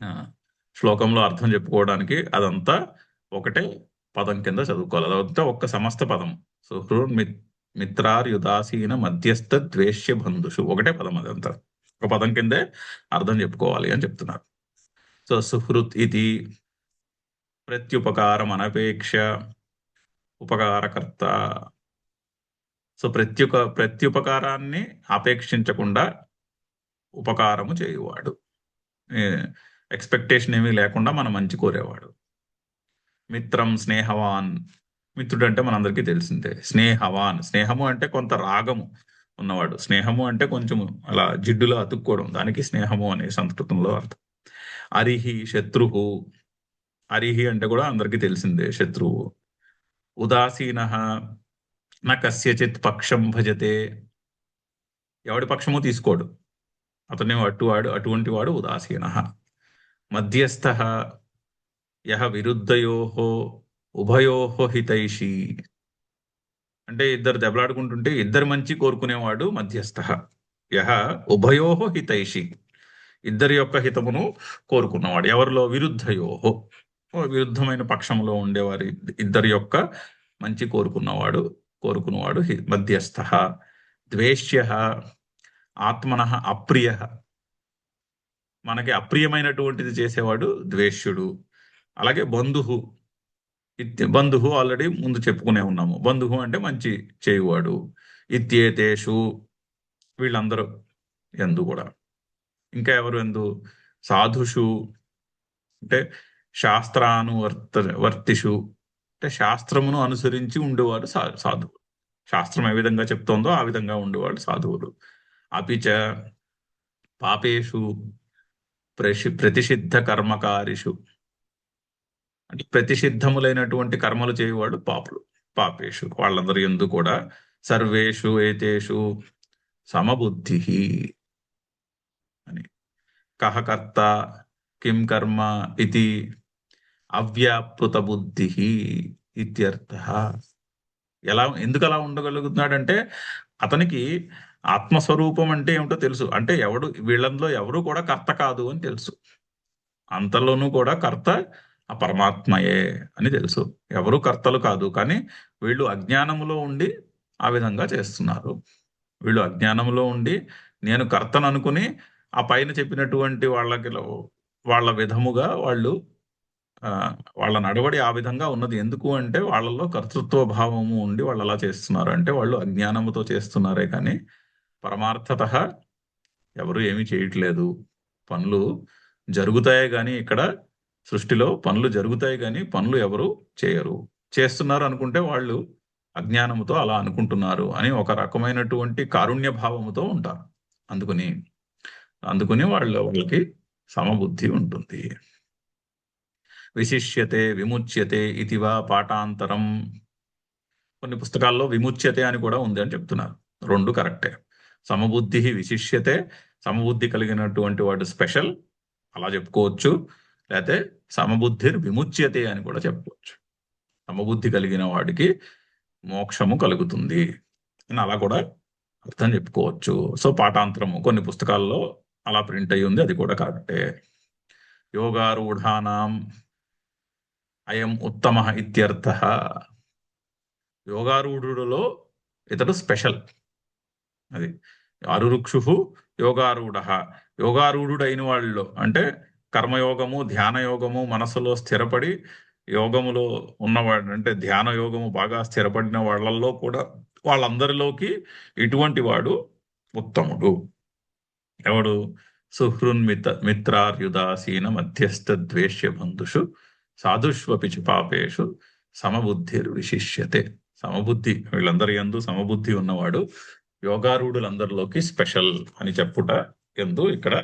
A: ఆ, శ్లోకంలో అర్థం చెప్పుకోవడానికి అదంతా ఒకటే పదం కింద చదువుకోవాలి. అదంతా ఒక్క సమస్త పదం. సుహృద్, మిత్రార్యుదాసీన, మధ్యస్థ, ద్వేష్య, బంధుషు ఒకటే పదం. అదంతా ఒక పదం కిందే అర్థం చెప్పుకోవాలి అని చెప్తున్నారు. సో సుహృత్ ఇది ప్రత్యుపకారం అనపేక్ష ఉపకారకర్త. సో ప్రత్యుపకారాన్ని అపేక్షించకుండా ఉపకారము చేయువాడు, ఎక్స్పెక్టేషన్ ఏమీ లేకుండా మన మంచి కోరేవాడు. మిత్రం స్నేహవాన్. మిత్రుడు అంటే మనందరికీ తెలిసిందే. స్నేహవాన్, స్నేహము అంటే కొంత రాగము ఉన్నవాడు. స్నేహము అంటే కొంచెము అలా జిడ్డులో అతుక్కోవడం, దానికి స్నేహము అనే సంస్కృతంలో అర్థం. అరిహి శత్రువు. అరిహి అంటే కూడా అందరికీ తెలిసిందే, శత్రువు. ఉదాసీన నా కస్యచిత్ పక్షం భజతే. ఎవడి పక్షము తీసుకోడు, అతనే అటువంటి వాడు ఉదాసీన. మధ్యస్థ యహ విరుద్ధయోః ఉభయోః హితైషి. అంటే ఇద్దరు దెబ్బలాడుకుంటుంటే ఇద్దరు మంచి కోరుకునేవాడు మధ్యస్థ. యహ ఉభయోః హితైషి, ఇద్దరి యొక్క హితమును కోరుకున్నవాడు. ఎవరిలో? విరుద్ధయోః, విరుద్ధమైన పక్షంలో ఉండేవారి ఇద్దరి యొక్క మంచి కోరుకున్నవాడు మధ్యస్థ. ద్వేష్య ఆత్మన అప్రియ, మనకి అప్రియమైనటువంటిది చేసేవాడు ద్వేష్యుడు. అలాగే బంధువు ఆల్రెడీ ముందు చెప్పుకునే ఉన్నాము. బంధువు అంటే మంచి చేయువాడు. ఇత్యేతేషు వీళ్ళందరూ ఎందు కూడా. ఇంకా ఎవరు ఎందు? సాధుషు అంటే వర్తిషు అంటే శాస్త్రమును అనుసరించి ఉండేవాడు సాధువు. శాస్త్రం ఏ విధంగా చెప్తోందో ఆ విధంగా ఉండేవాడు సాధువులు. అపిచ పాపేషు ప్రతిషిద్ధ కర్మకారిషు అంటే ప్రతిషిద్ధములైనటువంటి కర్మలు చేయువాడు పాపేషు వాళ్ళందరి యందు కూడా. సర్వేషు ఏతేషు సమబుద్ధి అని. కహ కర్త కిం కర్మ ఇది అవ్యాపృత బుద్ధి. ఇత్యర్థ. ఎందుకు అలా ఉండగలుగుతున్నాడంటే అతనికి ఆత్మస్వరూపం అంటే ఏమిటో తెలుసు. అంటే వీళ్ళంలో ఎవరు కూడా కర్త కాదు అని తెలుసు. అంతలోనూ కూడా కర్త ఆ పరమాత్మయే అని తెలుసు. ఎవరు కర్తలు కాదు, కానీ వీళ్ళు అజ్ఞానములో ఉండి ఆ విధంగా చేస్తున్నారు. వీళ్ళు అజ్ఞానంలో ఉండి నేను కర్తను అనుకుని ఆ పైన చెప్పినటువంటి వాళ్ళ విధముగా వాళ్ళు ఆ, వాళ్ళ నడవడి ఆ విధంగా ఉన్నది. ఎందుకు అంటే వాళ్ళలో కర్తృత్వ భావము ఉండి వాళ్ళు అలా చేస్తున్నారు. అంటే వాళ్ళు అజ్ఞానముతో చేస్తున్నారే కానీ పరమార్థత ఎవరు ఏమీ చేయట్లేదు. పనులు జరుగుతాయే గాని ఇక్కడ సృష్టిలో పనులు జరుగుతాయి కానీ పనులు ఎవరు చేయరు. చేస్తున్నారు అనుకుంటే వాళ్ళు అజ్ఞానముతో అలా అనుకుంటున్నారు అని ఒక రకమైనటువంటి కారుణ్య భావముతో ఉంటారు. అందుకని అందుకని వాళ్ళకి సమబుద్ధి ఉంటుంది. విశిష్యతే విముచ్యతే ఇతివా పాఠాంతరం. కొన్ని పుస్తకాల్లో విముచ్యతే అని కూడా ఉంది అని చెప్తున్నారు. రెండు కరెక్టే. సమబుద్ధి విశిష్యతే, సమబుద్ధి కలిగినటువంటి వాడు స్పెషల్, అలా చెప్పుకోవచ్చు. లేకపోతే సమబుద్ధిర్ విముచ్యతే అని కూడా చెప్పుకోవచ్చు. సమబుద్ధి కలిగిన వాడికి మోక్షము కలుగుతుంది అని అలా కూడా అర్థం చెప్పుకోవచ్చు. సో పాఠాంతరము కొన్ని పుస్తకాల్లో అలా ప్రింట్ అయి ఉంది, అది కూడా కరెక్టే. యోగారూఢానాం అయం ఉత్తమ ఇత్యర్థ. యోగారూఢులలో ఇతడు స్పెషల్. అది అరురుక్షు యోగారూఢ. యోగారూఢుడైన వాళ్ళలో అంటే కర్మయోగము ధ్యాన యోగము మనసులో స్థిరపడి యోగములో ఉన్నవాడు, అంటే ధ్యాన యోగము బాగా స్థిరపడిన వాళ్ళల్లో కూడా వాళ్ళందరిలోకి ఇటువంటి వాడు ఉత్తముడు. ఎవడు? మిత్రార్యుదాసీన మధ్యస్థ ద్వేష్య బంధుషు సాధుష్వపి చ పాపేషు సమబుద్ధిర్ విశిష్యతే. సమబుద్ధి, వీళ్ళందరి యందు సమబుద్ధి ఉన్నవాడు యోగారూఢులందరిలోకి స్పెషల్ అని చెప్పుట ఎందు ఇక్కడ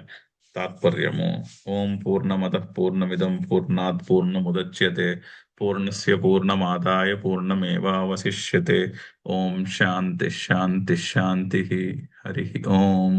A: తాత్పర్యము. ఓం పూర్ణమద పూర్ణమిదం పూర్ణాత్ పూర్ణముదచ్యతే పూర్ణస్య పూర్ణమాదాయ పూర్ణమేవావశిష్యతే. ఓం శాంతి శాంతి శాంతి. హరి ఓం.